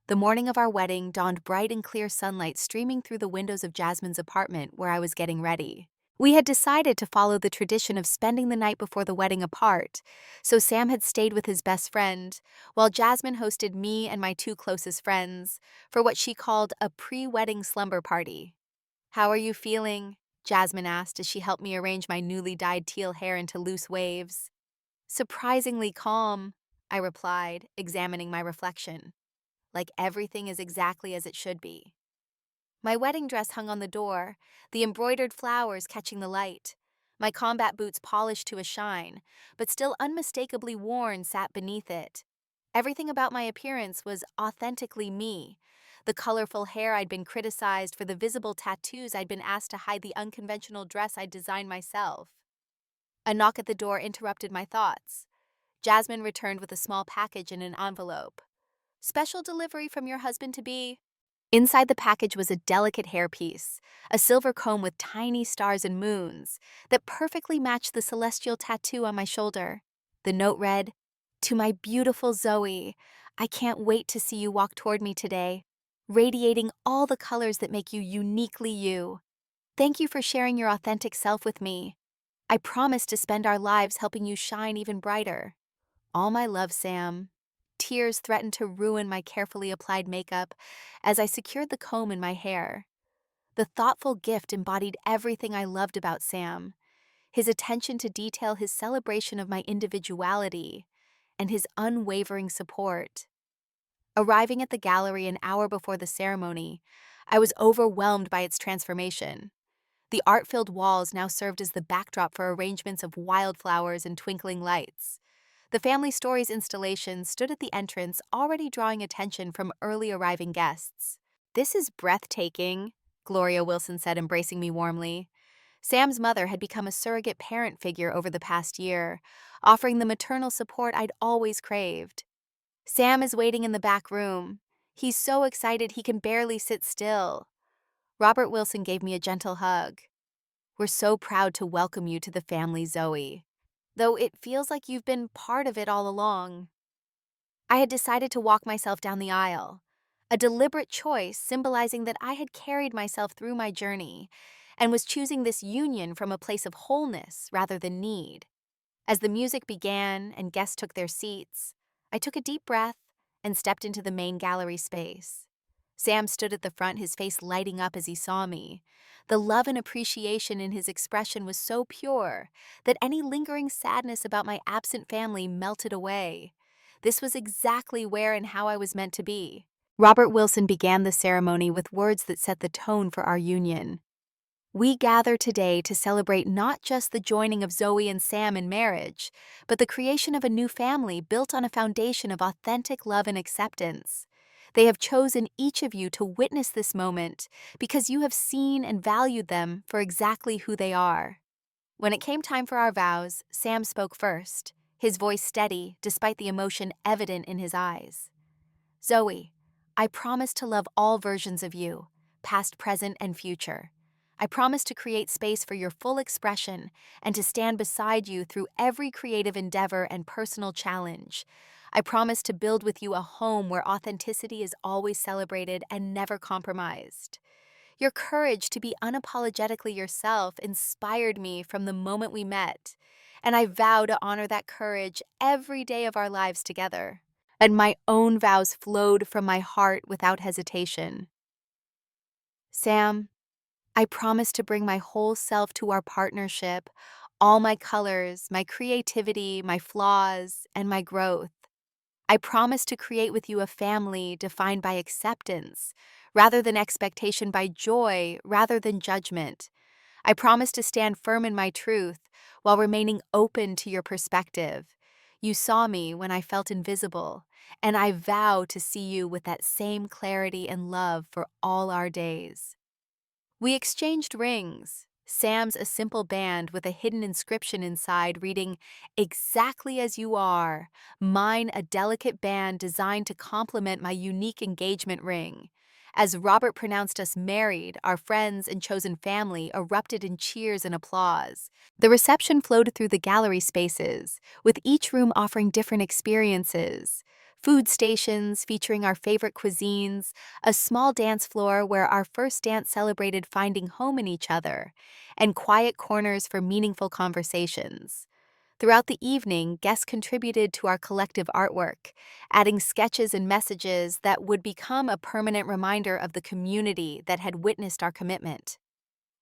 The morning of our wedding dawned bright and clear sunlight streaming through the windows of Jasmine's apartment where I was getting ready. We had decided to follow the tradition of spending the night before the wedding apart, so Sam had stayed with his best friend, while Jasmine hosted me and my two closest friends for what she called a pre-wedding slumber party. "How are you feeling?" Jasmine asked as she helped me arrange my newly dyed teal hair into loose waves. "Surprisingly calm," I replied, examining my reflection. "Like everything is exactly as it should be." My wedding dress hung on the door, the embroidered flowers catching the light. My combat boots polished to a shine, but still unmistakably worn sat beneath it. Everything about my appearance was authentically me. The colorful hair I'd been criticized for, the visible tattoos I'd been asked to hide, the unconventional dress I'd designed myself. A knock at the door interrupted my thoughts. Jasmine returned with a small package in an envelope. "Special delivery from your husband-to-be." Inside the package was a delicate hairpiece, a silver comb with tiny stars and moons that perfectly matched the celestial tattoo on my shoulder. The note read, "To my beautiful Zoe, I can't wait to see you walk toward me today, radiating all the colors that make you uniquely you. Thank you for sharing your authentic self with me. I promise to spend our lives helping you shine even brighter. All my love, Sam." Tears threatened to ruin my carefully applied makeup as I secured the comb in my hair. The thoughtful gift embodied everything I loved about Sam: his attention to detail, his celebration of my individuality, and his unwavering support. Arriving at the gallery an hour before the ceremony, I was overwhelmed by its transformation. The art-filled walls now served as the backdrop for arrangements of wildflowers and twinkling lights. The Family Stories installation stood at the entrance, already drawing attention from early arriving guests. "This is breathtaking," Gloria Wilson said, embracing me warmly. Sam's mother had become a surrogate parent figure over the past year, offering the maternal support I'd always craved. "Sam is waiting in the back room. He's so excited he can barely sit still." Robert Wilson gave me a gentle hug. "We're so proud to welcome you to the family, Zoe, though it feels like you've been part of it all along." I had decided to walk myself down the aisle, a deliberate choice symbolizing that I had carried myself through my journey and was choosing this union from a place of wholeness rather than need. As the music began and guests took their seats, I took a deep breath and stepped into the main gallery space. Sam stood at the front, his face lighting up as he saw me. The love and appreciation in his expression was so pure that any lingering sadness about my absent family melted away. This was exactly where and how I was meant to be. Robert Wilson began the ceremony with words that set the tone for our union. "We gather today to celebrate not just the joining of Zoe and Sam in marriage, but the creation of a new family built on a foundation of authentic love and acceptance. They have chosen each of you to witness this moment because you have seen and valued them for exactly who they are." When it came time for our vows, Sam spoke first, his voice steady despite the emotion evident in his eyes. "Zoe, I promise to love all versions of you, past, present, and future. I promise to create space for your full expression and to stand beside you through every creative endeavor and personal challenge. I promise to build with you a home where authenticity is always celebrated and never compromised. Your courage to be unapologetically yourself inspired me from the moment we met, and I vow to honor that courage every day of our lives together." And my own vows flowed from my heart without hesitation. "Sam, I promise to bring my whole self to our partnership, all my colors, my creativity, my flaws, and my growth. I promise to create with you a family defined by acceptance, rather than expectation, by joy, rather than judgment. I promise to stand firm in my truth while remaining open to your perspective. You saw me when I felt invisible, and I vow to see you with that same clarity and love for all our days." We exchanged rings. Sam's a simple band with a hidden inscription inside reading, "Exactly as you are." Mine a delicate band designed to complement my unique engagement ring. As Robert pronounced us married, our friends and chosen family erupted in cheers and applause. The reception flowed through the gallery spaces, with each room offering different experiences. Food stations featuring our favorite cuisines, a small dance floor where our first dance celebrated finding home in each other, and quiet corners for meaningful conversations. Throughout the evening, guests contributed to our collective artwork, adding sketches and messages that would become a permanent reminder of the community that had witnessed our commitment.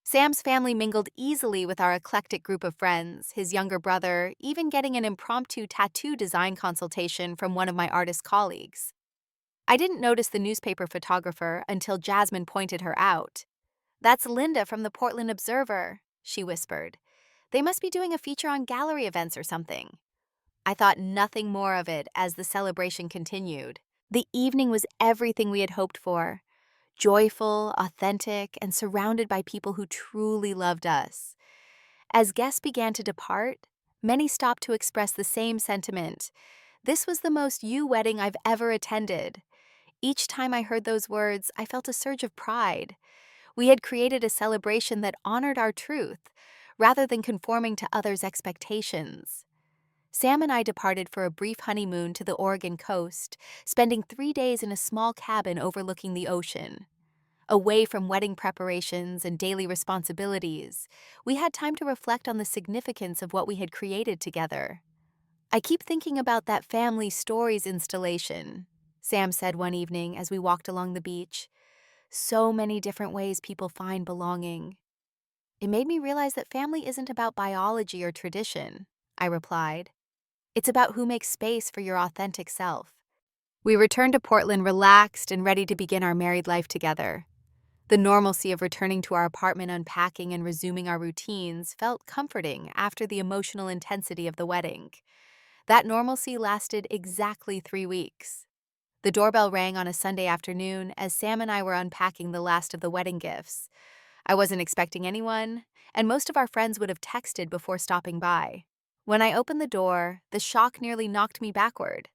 Sam's family mingled easily with our eclectic group of friends, his younger brother even getting an impromptu tattoo design consultation from one of my artist colleagues. I didn't notice the newspaper photographer until Jasmine pointed her out. "That's Linda from the Portland Observer," she whispered. "They must be doing a feature on gallery events or something." I thought nothing more of it as the celebration continued. The evening was everything we had hoped for: joyful, authentic, and surrounded by people who truly loved us. As guests began to depart, many stopped to express the same sentiment. "This was the most you wedding I've ever attended." Each time I heard those words, I felt a surge of pride. We had created a celebration that honored our truth, rather than conforming to others' expectations. Sam and I departed for a brief honeymoon to the Oregon coast, spending 3 days in a small cabin overlooking the ocean. Away from wedding preparations and daily responsibilities, we had time to reflect on the significance of what we had created together. "I keep thinking about that family stories installation," Sam said one evening as we walked along the beach. "So many different ways people find belonging." "It made me realize that family isn't about biology or tradition," I replied. "It's about who makes space for your authentic self." We returned to Portland relaxed and ready to begin our married life together. The normalcy of returning to our apartment, unpacking, and resuming our routines felt comforting after the emotional intensity of the wedding. That normalcy lasted exactly 3 weeks. The doorbell rang on a Sunday afternoon as Sam and I were unpacking the last of the wedding gifts. I wasn't expecting anyone, and most of our friends would have texted before stopping by. When I opened the door, the shock nearly knocked me backward.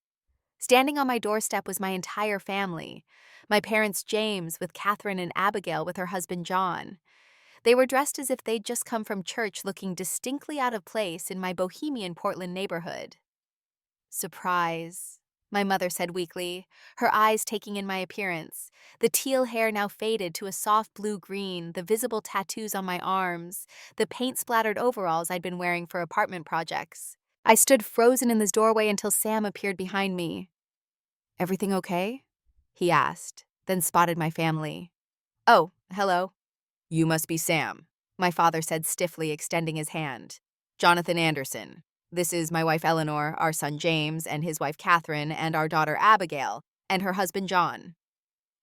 Standing on my doorstep was my entire family. My parents James with Catherine and Abigail with her husband John. They were dressed as if they'd just come from church, looking distinctly out of place in my bohemian Portland neighborhood. "Surprise," my mother said weakly, her eyes taking in my appearance. The teal hair now faded to a soft blue-green, the visible tattoos on my arms, the paint-splattered overalls I'd been wearing for apartment projects. I stood frozen in this doorway until Sam appeared behind me. "Everything okay?" he asked, then spotted my family. "Oh, hello." "You must be Sam," my father said stiffly, extending his hand. "Jonathan Anderson. This is my wife Eleanor, our son James, and his wife Catherine, and our daughter Abigail, and her husband John."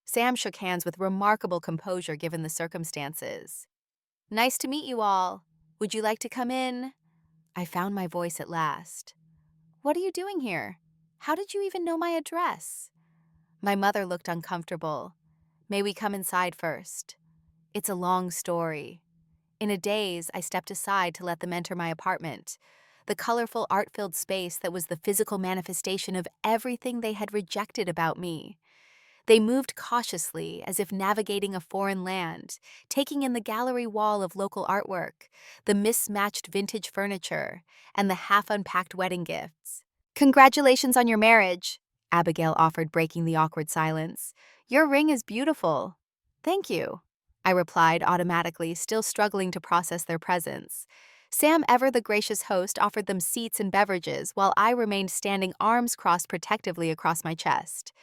Sam shook hands with remarkable composure given the circumstances. "Nice to meet you all. Would you like to come in?" I found my voice at last. "What are you doing here? How did you even know my address?" My mother looked uncomfortable. "May we come inside first?" "It's a long story." In a daze, I stepped aside to let them enter my apartment, the colorful, art-filled space that was the physical manifestation of everything they had rejected about me. They moved cautiously, as if navigating a foreign land, taking in the gallery wall of local artwork, the mismatched vintage furniture, and the half-unpacked wedding gifts. "Congratulations on your marriage," Abigail offered, breaking the awkward silence. "Your ring is beautiful." "Thank you," I replied automatically, still struggling to process their presence. Sam, ever the gracious host, offered them seats and beverages while I remained standing, arms crossed protectively across my chest.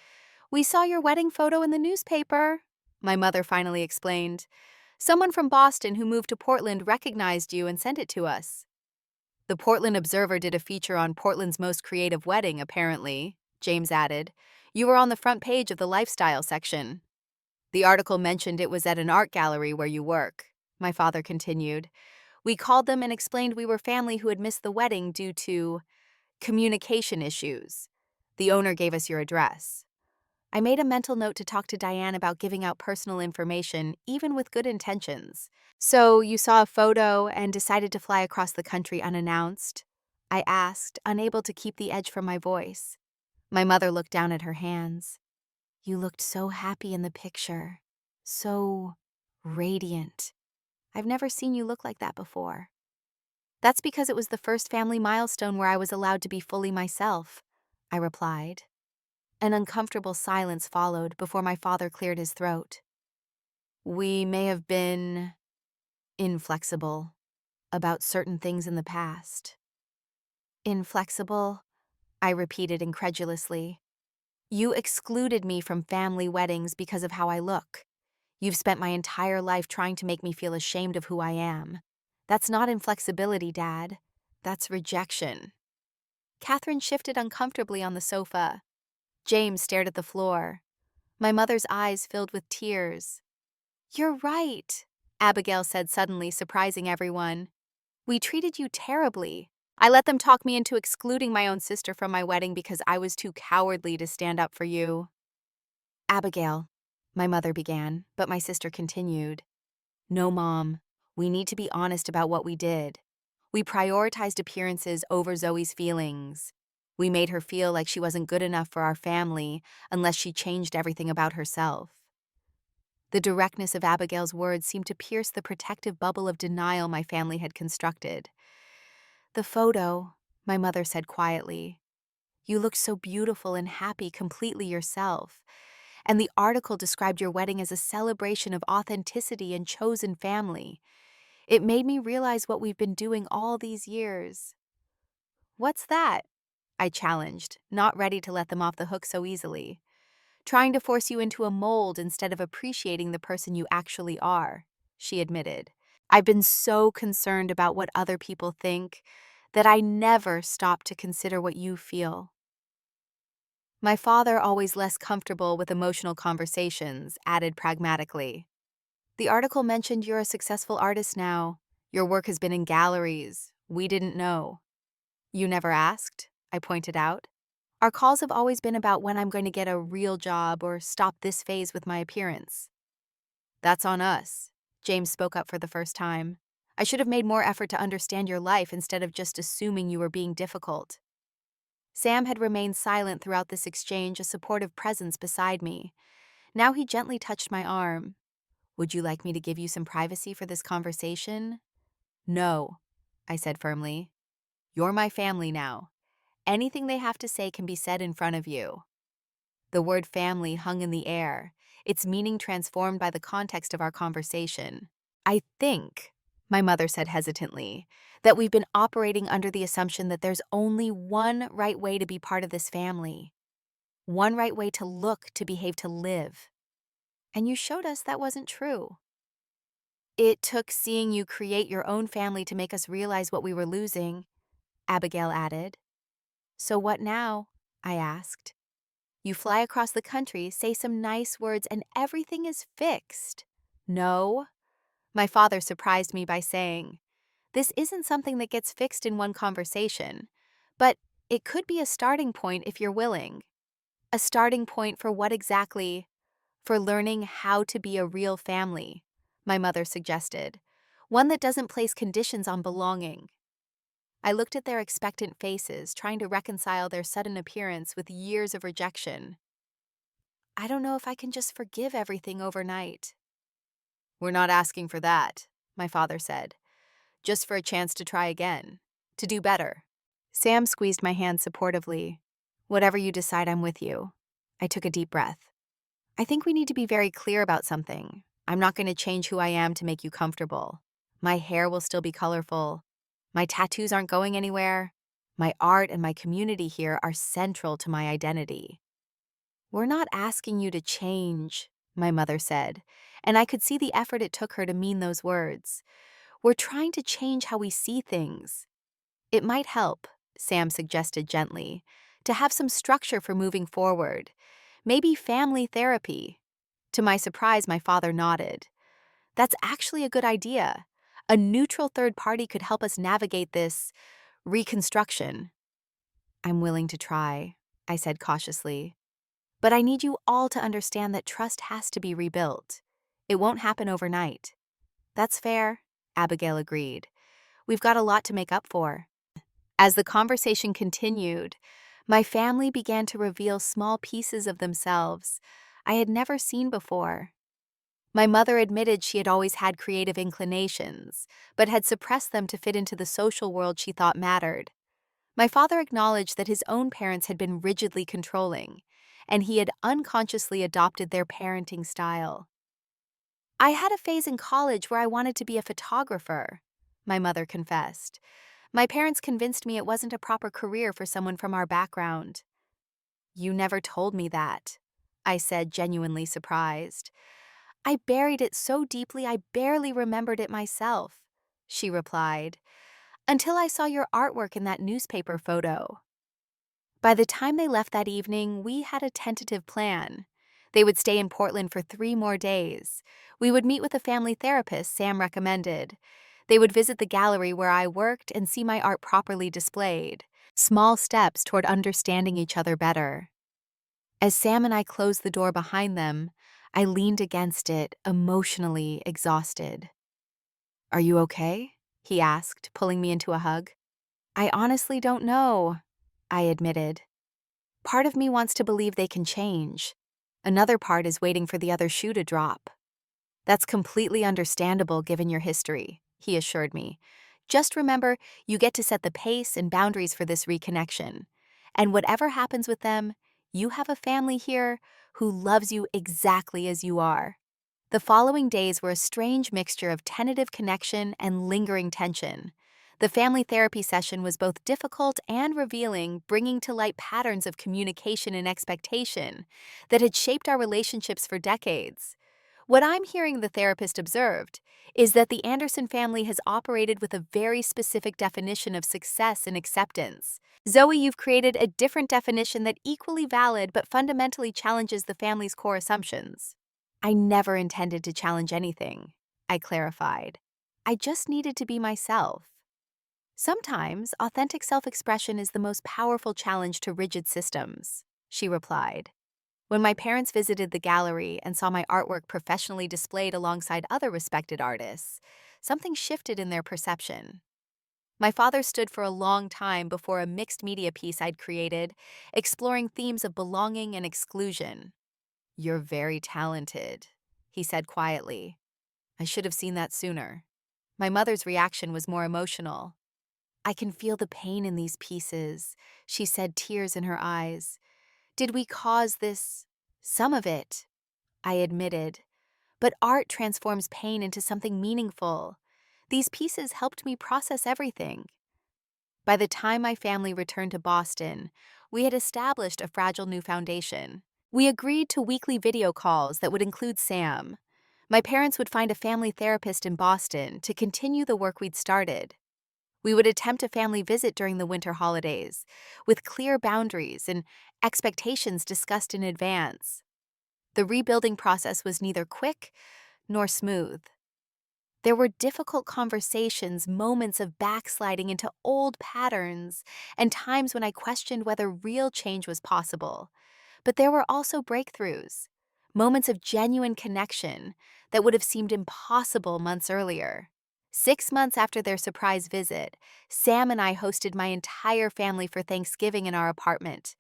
"We saw your wedding photo in the newspaper," my mother finally explained. "Someone from Boston who moved to Portland recognized you and sent it to us." "The Portland Observer did a feature on Portland's most creative wedding, apparently," James added. "You were on the front page of the lifestyle section." "The article mentioned it was at an art gallery where you work," my father continued. "We called them and explained we were family who had missed the wedding due to communication issues. The owner gave us your address." I made a mental note to talk to Diane about giving out personal information, even with good intentions. "So you saw a photo and decided to fly across the country unannounced?" I asked, unable to keep the edge from my voice. My mother looked down at her hands. "You looked so happy in the picture. So radiant. I've never seen you look like that before." "That's because it was the first family milestone where I was allowed to be fully myself," I replied. An uncomfortable silence followed before my father cleared his throat. We may have been inflexible about certain things in the past. Inflexible? I repeated incredulously. You excluded me from family weddings because of how I look. You've spent my entire life trying to make me feel ashamed of who I am. That's not inflexibility, Dad. That's rejection. Catherine shifted uncomfortably on the sofa. James stared at the floor. My mother's eyes filled with tears. You're right, Abigail said suddenly, surprising everyone. We treated you terribly. I let them talk me into excluding my own sister from my wedding because I was too cowardly to stand up for you. Abigail, my mother began, but my sister continued. No, Mom. We need to be honest about what we did. We prioritized appearances over Zoe's feelings. We made her feel like she wasn't good enough for our family unless she changed everything about herself. The directness of Abigail's words seemed to pierce the protective bubble of denial my family had constructed. The photo, my mother said quietly. You looked so beautiful and happy, completely yourself. And the article described your wedding as a celebration of authenticity and chosen family. It made me realize what we've been doing all these years. What's that? I challenged, not ready to let them off the hook so easily. Trying to force you into a mold instead of appreciating the person you actually are, she admitted. I've been so concerned about what other people think that I never stop to consider what you feel. My father, always less comfortable with emotional conversations, added pragmatically. The article mentioned you're a successful artist now. Your work has been in galleries. We didn't know. You never asked, I pointed out. Our calls have always been about when I'm going to get a real job or stop this phase with my appearance. That's on us, James spoke up for the first time. I should have made more effort to understand your life instead of just assuming you were being difficult. Sam had remained silent throughout this exchange, a supportive presence beside me. Now he gently touched my arm. Would you like me to give you some privacy for this conversation? No, I said firmly. You're my family now. Anything they have to say can be said in front of you. The word family hung in the air, its meaning transformed by the context of our conversation. I think, my mother said hesitantly, that we've been operating under the assumption that there's only one right way to be part of this family. One right way to look, to behave, to live. And you showed us that wasn't true. It took seeing you create your own family to make us realize what we were losing, Abigail added. So what now? I asked. You fly across the country, say some nice words, and everything is fixed. No, my father surprised me by saying, this isn't something that gets fixed in one conversation, but it could be a starting point if you're willing. A starting point for what exactly? For learning how to be a real family, my mother suggested. One that doesn't place conditions on belonging. I looked at their expectant faces, trying to reconcile their sudden appearance with years of rejection. I don't know if I can just forgive everything overnight. We're not asking for that, my father said. Just for a chance to try again, to do better. Sam squeezed my hand supportively. Whatever you decide, I'm with you. I took a deep breath. I think we need to be very clear about something. I'm not going to change who I am to make you comfortable. My hair will still be colorful. My tattoos aren't going anywhere. My art and my community here are central to my identity. We're not asking you to change, my mother said, and I could see the effort it took her to mean those words. We're trying to change how we see things. It might help, Sam suggested gently, to have some structure for moving forward. Maybe family therapy. To my surprise, my father nodded. That's actually a good idea. A neutral third party could help us navigate this reconstruction. I'm willing to try, I said cautiously. But I need you all to understand that trust has to be rebuilt. It won't happen overnight. That's fair, Abigail agreed. We've got a lot to make up for. As the conversation continued, my family began to reveal small pieces of themselves I had never seen before. My mother admitted she had always had creative inclinations, but had suppressed them to fit into the social world she thought mattered. My father acknowledged that his own parents had been rigidly controlling, and he had unconsciously adopted their parenting style. I had a phase in college where I wanted to be a photographer, my mother confessed. My parents convinced me it wasn't a proper career for someone from our background. You never told me that, I said, genuinely surprised. I buried it so deeply I barely remembered it myself, she replied, until I saw your artwork in that newspaper photo. By the time they left that evening, we had a tentative plan. They would stay in Portland for 3 more days. We would meet with a family therapist Sam recommended. They would visit the gallery where I worked and see my art properly displayed. Small steps toward understanding each other better. As Sam and I closed the door behind them, I leaned against it, emotionally exhausted. "Are you okay?" he asked, pulling me into a hug. "I honestly don't know," I admitted. Part of me wants to believe they can change. Another part is waiting for the other shoe to drop. "That's completely understandable given your history," he assured me. "Just remember, you get to set the pace and boundaries for this reconnection. And whatever happens with them, you have a family here who loves you exactly as you are." The following days were a strange mixture of tentative connection and lingering tension. The family therapy session was both difficult and revealing, bringing to light patterns of communication and expectation that had shaped our relationships for decades. What I'm hearing the therapist observed is that the Anderson family has operated with a very specific definition of success and acceptance. Zoe, you've created a different definition that equally valid but fundamentally challenges the family's core assumptions. I never intended to challenge anything, I clarified. I just needed to be myself. Sometimes, authentic self-expression is the most powerful challenge to rigid systems, she replied. When my parents visited the gallery and saw my artwork professionally displayed alongside other respected artists, something shifted in their perception. My father stood for a long time before a mixed media piece I'd created, exploring themes of belonging and exclusion. "You're very talented," he said quietly. "I should have seen that sooner." My mother's reaction was more emotional. "I can feel the pain in these pieces," she said, tears in her eyes. "Did we cause this?" "Some of it," I admitted. "But art transforms pain into something meaningful. These pieces helped me process everything." By the time my family returned to Boston, we had established a fragile new foundation. We agreed to weekly video calls that would include Sam. My parents would find a family therapist in Boston to continue the work we'd started. We would attempt a family visit during the winter holidays, with clear boundaries and expectations discussed in advance. The rebuilding process was neither quick nor smooth. There were difficult conversations, moments of backsliding into old patterns, and times when I questioned whether real change was possible. But there were also breakthroughs, moments of genuine connection that would have seemed impossible months earlier. 6 months after their surprise visit, Sam and I hosted my entire family for Thanksgiving in our apartment.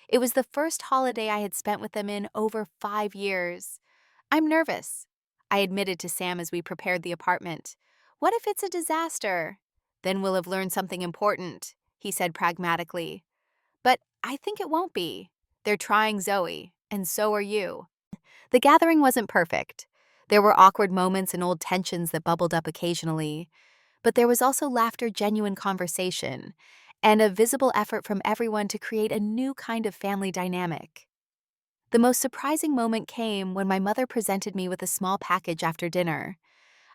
It was the first holiday I had spent with them in over 5 years. "I'm nervous," I admitted to Sam as we prepared the apartment. "What if it's a disaster?" "Then we'll have learned something important," he said pragmatically. "But I think it won't be. They're trying Zoe, and so are you." The gathering wasn't perfect. There were awkward moments and old tensions that bubbled up occasionally, but there was also laughter, genuine conversation, and a visible effort from everyone to create a new kind of family dynamic. The most surprising moment came when my mother presented me with a small package after dinner.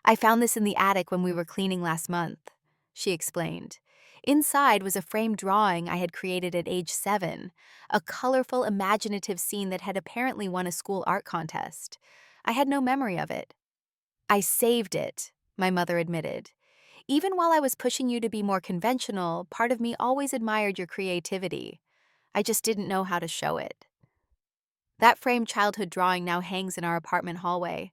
"I found this in the attic when we were cleaning last month," she explained. Inside was a framed drawing I had created at age 7, a colorful, imaginative scene that had apparently won a school art contest. I had no memory of it. "I saved it," my mother admitted. "Even while I was pushing you to be more conventional, part of me always admired your creativity. I just didn't know how to show it." That framed childhood drawing now hangs in our apartment hallway,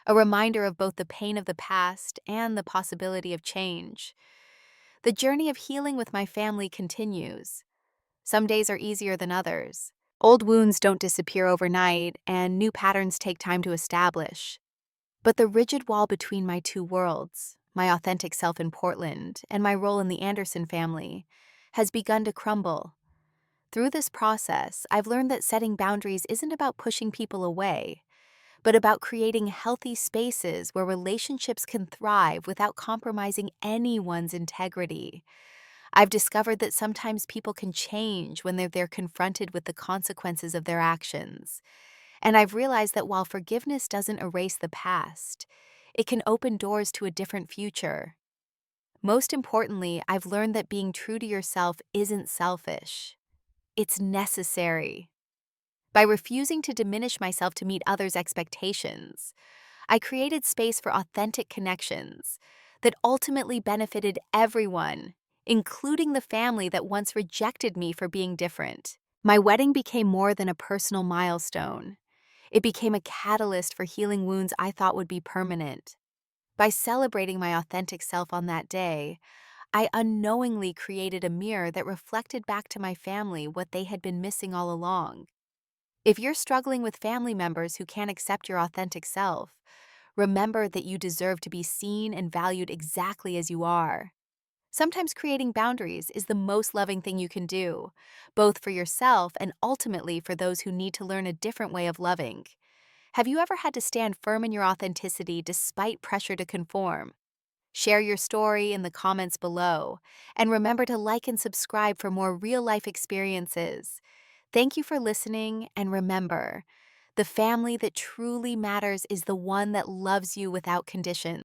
a reminder of both the pain of the past and the possibility of change. The journey of healing with my family continues. Some days are easier than others. Old wounds don't disappear overnight, and new patterns take time to establish. But the rigid wall between my two worlds, my authentic self in Portland and my role in the Anderson family, has begun to crumble. Through this process, I've learned that setting boundaries isn't about pushing people away, but about creating healthy spaces where relationships can thrive without compromising anyone's integrity. I've discovered that sometimes people can change when they're confronted with the consequences of their actions. And I've realized that while forgiveness doesn't erase the past, it can open doors to a different future. Most importantly, I've learned that being true to yourself isn't selfish. It's necessary. By refusing to diminish myself to meet others' expectations, I created space for authentic connections that ultimately benefited everyone, including the family that once rejected me for being different. My wedding became more than a personal milestone. It became a catalyst for healing wounds I thought would be permanent. By celebrating my authentic self on that day, I unknowingly created a mirror that reflected back to my family what they had been missing all along. If you're struggling with family members who can't accept your authentic self, remember that you deserve to be seen and valued exactly as you are. Sometimes creating boundaries is the most loving thing you can do, both for yourself and ultimately for those who need to learn a different way of loving. Have you ever had to stand firm in your authenticity despite pressure to conform? Share your story in the comments below, and remember to like and subscribe for more real-life experiences. Thank you for listening, and remember, the family that truly matters is the one that loves you without conditions.